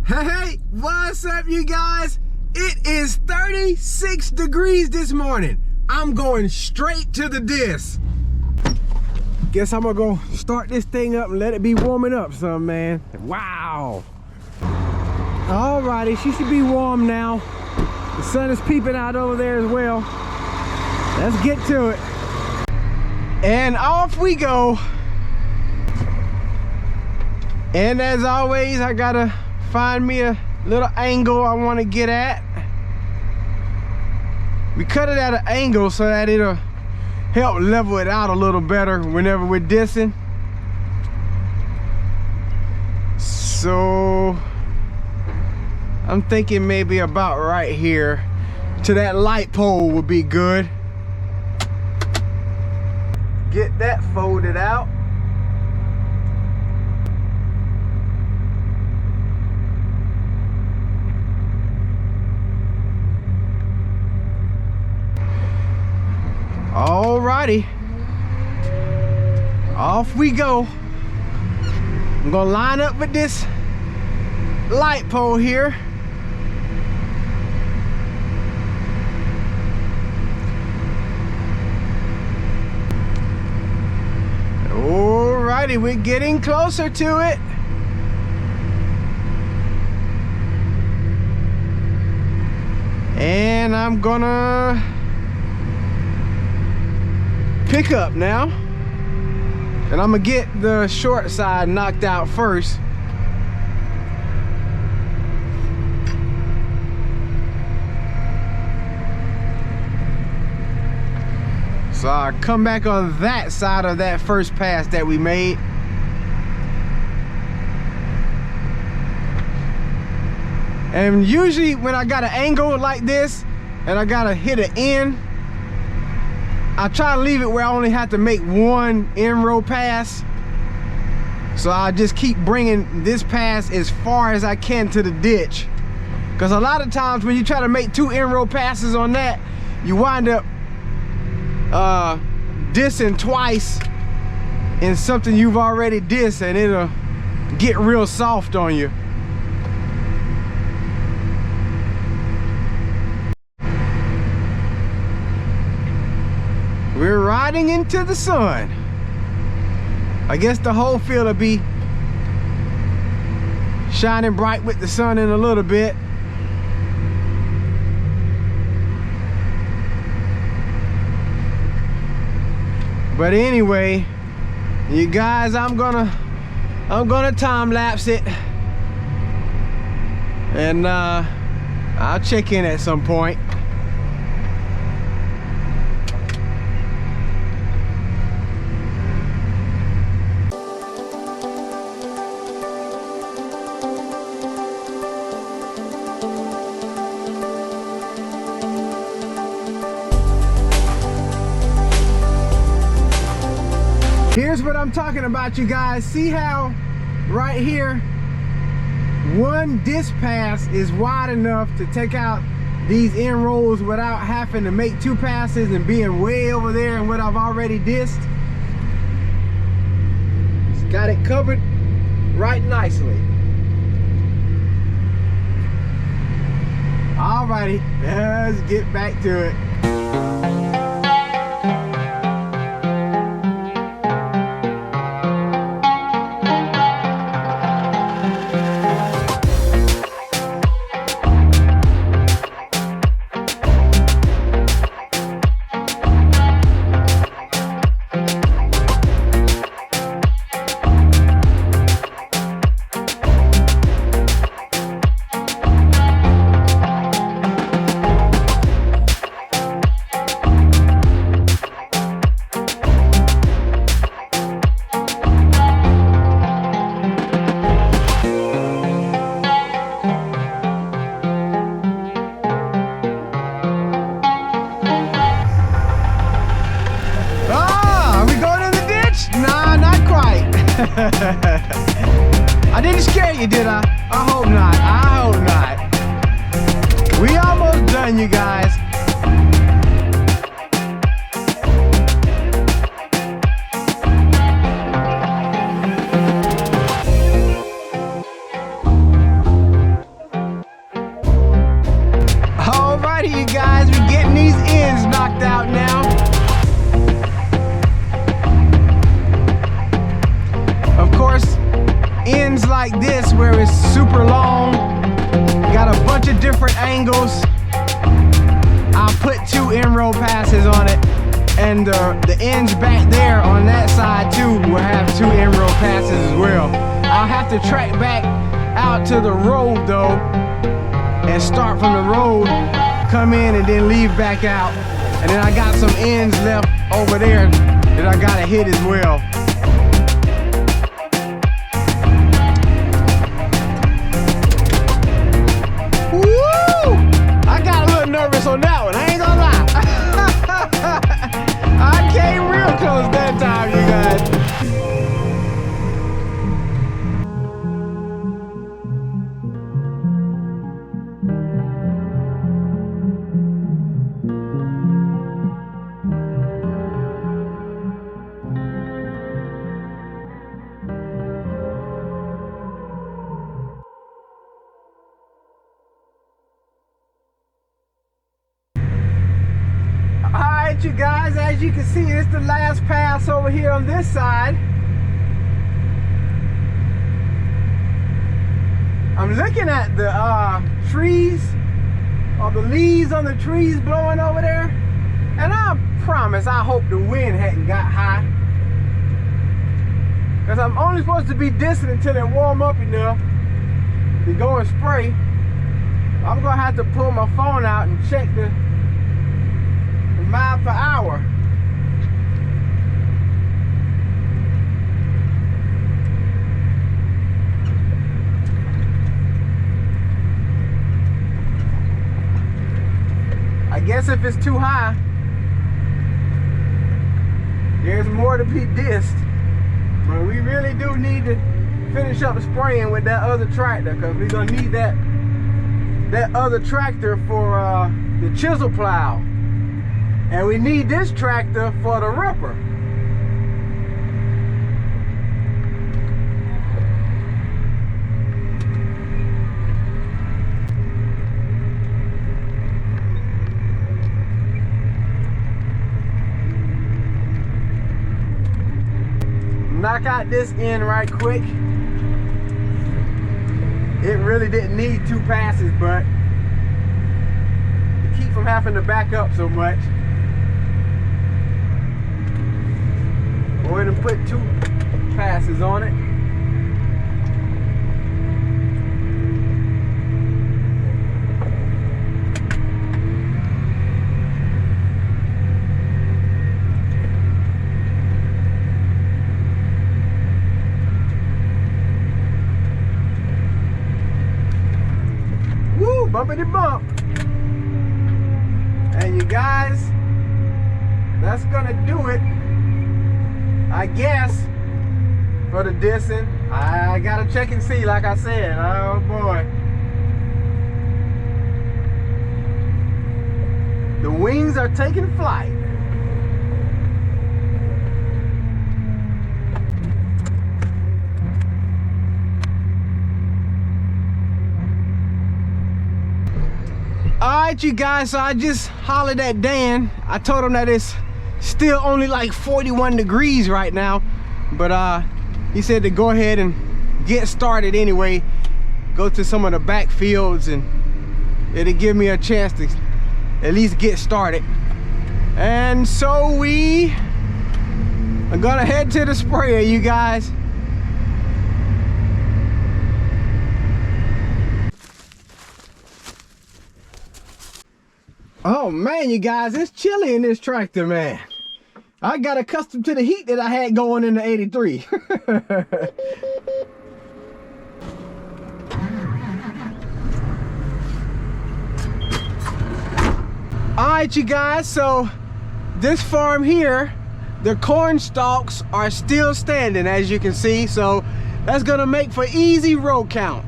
Hey, what's up you guys? It is 36 degrees this morning. I'm going straight to the disc. Guess I'm gonna go start this thing up and let it be warming up some, man. Wow. Alrighty, she should be warm now. The sun is peeping out over there as well. Let's get to it. And off we go. And as always, I gotta find me a little angle I want to get at. We cut it at an angle so that it'll help level it out a little better whenever we're dissing. So I'm thinking maybe about right here to that light pole would be good. Get that folded out. Alrighty, off we go. I'm gonna line up with this light pole here. Alrighty, we're getting closer to it. And I'm gonna pick up now, and I'm gonna get the short side knocked out first. So I'll come back on that side of that first pass that we made. And usually when I got an angle like this and I gotta hit an end, I try to leave it where I only have to make one in-row pass. So I just keep bringing this pass as far as I can to the ditch. Because a lot of times when you try to make two in-row passes on that, you wind up dissing twice in something you've already dissed, and it'll get real soft on you. We're riding into the sun. I guess the whole field will be shining bright with the sun in a little bit. But anyway, you guys, I'm gonna time lapse it, and I'll check in at some point. Here's what I'm talking about, you guys. See how right here, one disc pass is wide enough to take out these end rolls without having to make two passes and being way over there in what I've already dissed. It's got it covered right nicely. Alrighty, let's get back to it. I didn't scare you, did I? I hope not. I hope not. We almost done, you guys. this where it's super long, got a bunch of different angles. I'll put 2 in-row passes on it, and the ends back there on that side too will have 2 in-row passes as well. I'll have to track back out to the road though, and start from the road, come in and then leave back out. And then I got some ends left over there that I gotta hit as well. Woo! I got a little nervous on that one, I ain't gonna lie. I came real close that time, you guys. You guys, as you can see, it's the last pass over here on this side. I'm looking at the trees, or the leaves on the trees blowing over there, and I promise I hope the wind hadn't got high, because I'm only supposed to be dissing until it warm up enough to go and spray. I'm gonna have to pull my phone out and check the mile per hour. I guess if it's too high, there's more to be dissed. But we really do need to finish up spraying with that other tractor, because we're gonna need that other tractor for the chisel plow. And we need this tractor for the ripper. Knock out this end right quick. It really didn't need 2 passes, but to keep from having to back up so much, go ahead and put 2 passes on it. Woo, bumpity bump. And you guys, that's gonna do it, I guess, for the dissing. I gotta check and see, like I said. Oh boy. The wings are taking flight. Alright, you guys, so I just hollered at Dan. I told him that it's still only like 41 degrees right now, but he said to go ahead and get started anyway, go to some of the back fields, and it'll give me a chance to at least get started. And so we are gonna head to the sprayer, you guys. Oh man, you guys, it's chilly in this tractor, man. I got accustomed to the heat that I had going in the 83. All right, you guys, so this farm here, the corn stalks are still standing, as you can see, so that's gonna make for easy row count.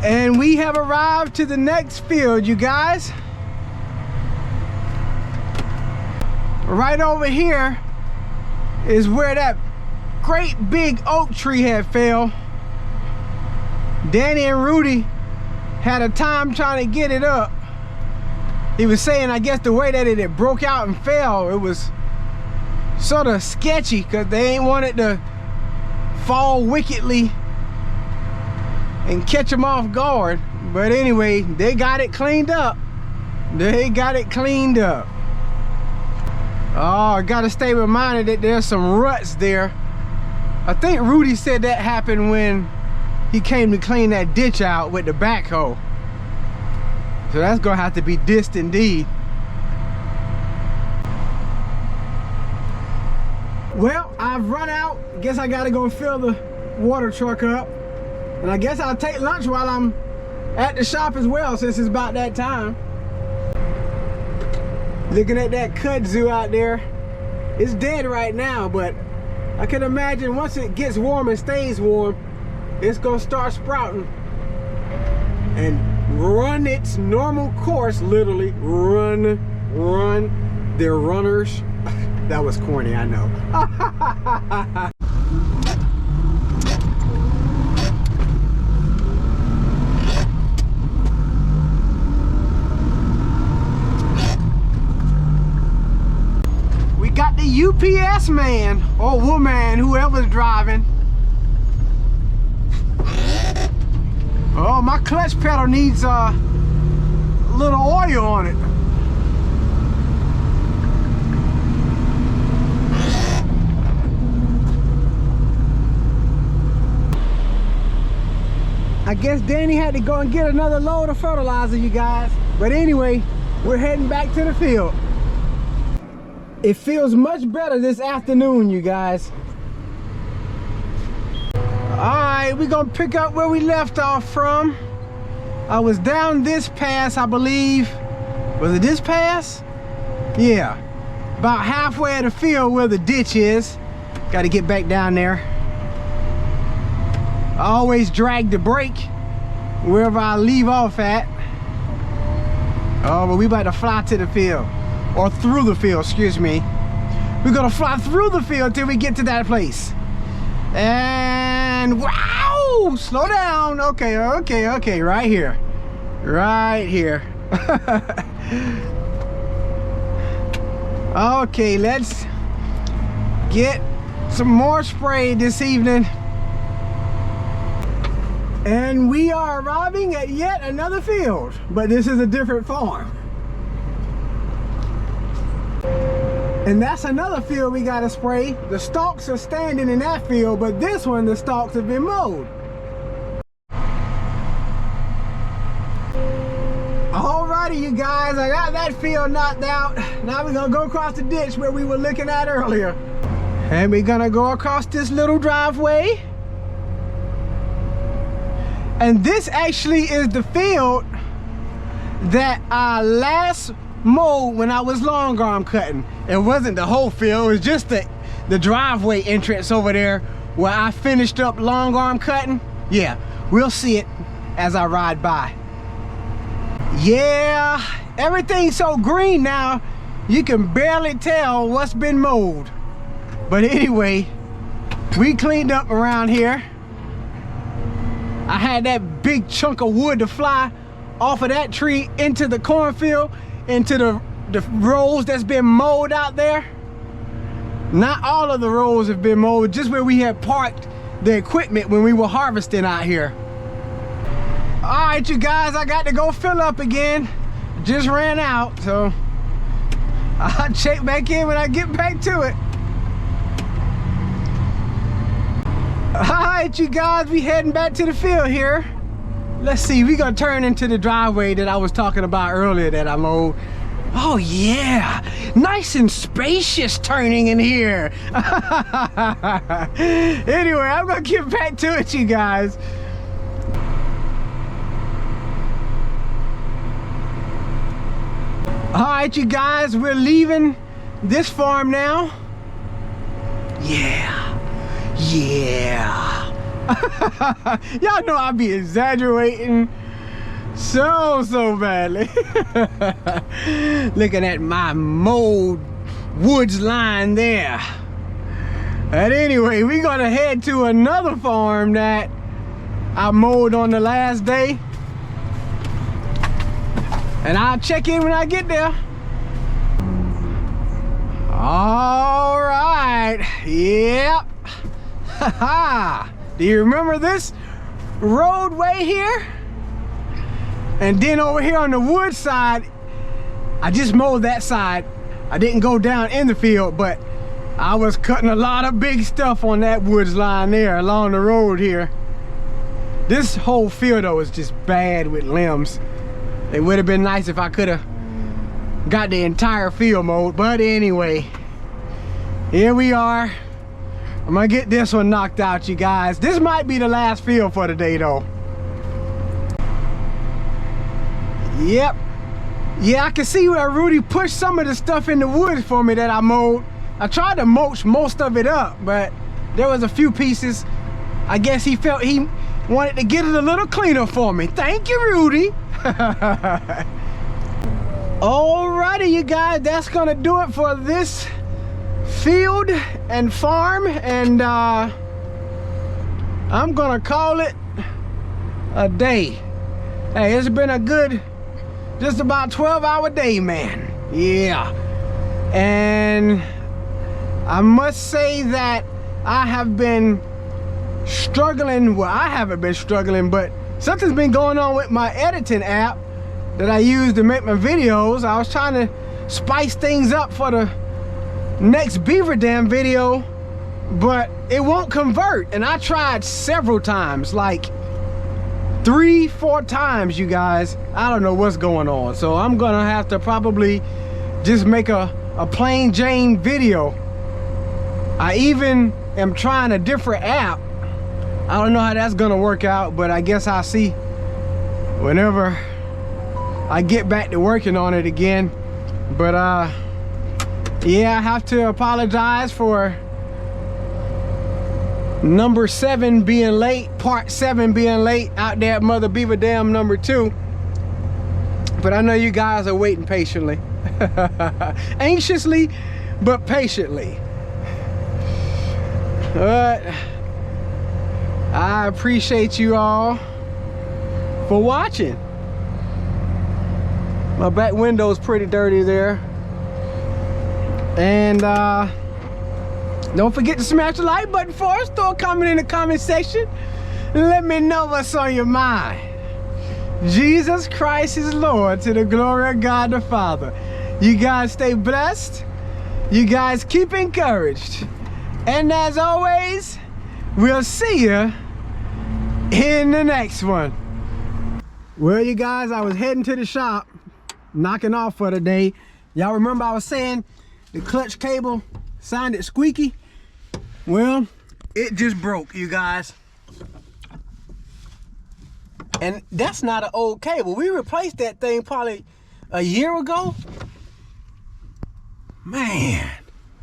And we have arrived to the next field, you guys. Right over here is where that great big oak tree had fell. Danny and Rudy had a time trying to get it up. He was saying, I guess the way that it had broke out and fell, it was sort of sketchy, because they ain't want it to fall wickedly and catch them off guard. But anyway, they got it cleaned up. They got it cleaned up. Oh, I gotta stay reminded that there's some ruts there. I think Rudy said that happened when he came to clean that ditch out with the backhoe. So that's gonna have to be dissed indeed. Well, I've run out. Guess I gotta go fill the water truck up. And I guess I'll take lunch while I'm at the shop as well, since it's about that time. Looking at that kudzu out there. It's dead right now, but I can imagine once it gets warm and stays warm, it's gonna start sprouting and run its normal course, literally. Run. They're runners. That was corny, I know. We got the UPS man or woman, whoever's driving. Oh, my clutch pedal needs a little oil on it. I guess Danny had to go and get another load of fertilizer, you guys. But anyway, we're heading back to the field. It feels much better this afternoon, you guys. Alright, we're gonna pick up where we left off from. I was down this pass, I believe. Was it this pass? Yeah. About halfway of the field where the ditch is. Gotta get back down there. I always drag the brake wherever I leave off at. Oh, but we about to fly to the field. Or through the field, excuse me. We're gonna fly through the field till we get to that place. And wow! Slow down. Okay, right here. Right here. Okay, let's get some more spray this evening. And we are arriving at yet another field, but this is a different farm. And that's another field we gotta spray. The stalks are standing in that field, but this one, the stalks have been mowed. Alrighty, you guys, I got that field knocked out. Now we're gonna go across the ditch where we were looking at earlier. And we're gonna go across this little driveway. And this actually is the field that I last mowed when I was long arm cutting. It wasn't the whole field, it was just the driveway entrance over there where I finished up long arm cutting. Yeah, we'll see it as I ride by. Yeah, everything's so green now, you can barely tell what's been mowed. But anyway, we cleaned up around here. I had that big chunk of wood to fly off of that tree into the cornfield, into the rows that's been mowed out there. Not all of the rows have been mowed, just where we had parked the equipment when we were harvesting out here. All right, you guys, I got to go fill up again. Just ran out, so I'll check back in when I get back to it. Alright, you guys, we heading back to the field here. Let's see, we gonna turn into the driveway that I was talking about earlier that I mowed. Oh yeah, nice and spacious turning in here. Anyway, I'm gonna get back to it, you guys. Alright, you guys, we're leaving this farm now. Yeah. Y'all know I be exaggerating so badly. Looking at my mowed woods line there. But anyway, we're gonna head to another farm that I mowed on the last day. And I'll check in when I get there. All right, yep. Do you remember this? roadway here. And then over here on the wood side, I just mowed that side. I didn't go down in the field, but I was cutting a lot of big stuff on that woods line there along the road here. This whole field though is just bad with limbs. It would have been nice if I could have got the entire field mowed, but anyway, here we are. I'm gonna get this one knocked out, you guys. This might be the last field for the day though. Yep. Yeah, I can see where Rudy pushed some of the stuff in the woods for me that I mowed. I tried to mulch most of it up, but there was a few pieces. I guess he felt he wanted to get it a little cleaner for me. Thank you, Rudy. Alrighty, you guys, that's gonna do it for this field and farm, and I'm gonna call it a day. Hey, it's been a good, just about 12-hour day, man. Yeah. And I must say that I have been struggling. Well, I haven't been struggling, but something's been going on with my editing app that I use to make my videos. I was trying to spice things up for the next beaver dam video, but it won't convert. And I tried several times, like 3-4 times, you guys. I don't know what's going on, so I'm gonna have to probably just make a plain Jane video. I even am trying a different app. I don't know how that's gonna work out, but I guess I'll see whenever I get back to working on it again. But yeah, I have to apologize for number 7 being late, part 7 being late out there at Mother Beaver Dam number 2. But I know you guys are waiting patiently. Anxiously, but patiently. But I appreciate you all for watching. My back window is pretty dirty there. And don't forget to smash the like button for us. Throw a comment in the comment section. Let me know what's on your mind. Jesus Christ is Lord, to the glory of God the Father. You guys stay blessed. You guys keep encouraged. And as always, we'll see you in the next one. Well, you guys, I was heading to the shop, knocking off for the day. Y'all remember I was saying the clutch cable sounded squeaky? Well, it just broke, you guys. And that's not an old cable. We replaced that thing probably a year ago. Man.